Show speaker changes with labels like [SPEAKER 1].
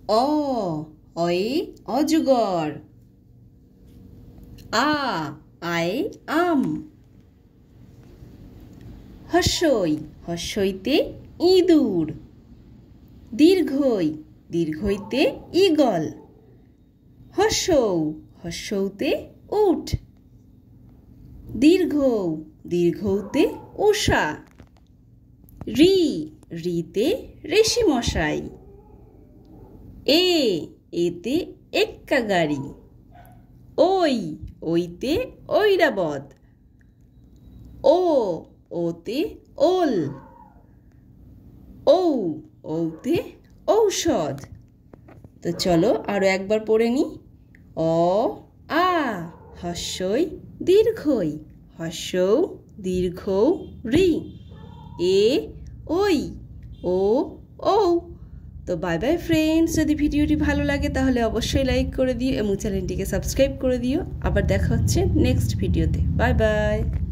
[SPEAKER 1] অ অয়ে অজগর। আ আয়ে আম। হর্ষই হর্ষইতে ইঁদুর। দীর্ঘই দীর্ঘইতে ঈগল। হর্ষৌ হর্ষৌতে উট। দীর্ঘ দীর্ঘৌতে উষা। রি রিতে ঋষি মশাই। এতে এক্কা গাড়ি। ওই ওইতে ঐরাবত। ওতে ওল। ঔতে ঔষধ। তো চলো আরো একবার পড়ে নি। অ আ হর্ষই দীর্ঘই হর্ষৌ দীর্ঘৌ রি। ওই ও ঔ। তো বাই বাই ফ্রেন্ডস, যদি ভিডিওটি ভালো লাগে তাহলে অবশ্যই লাইক করে দিও এবং চ্যানেলটিকে সাবস্ক্রাইব করে দিও। আবার দেখা হচ্ছে নেক্সট ভিডিওতে। Bye bye.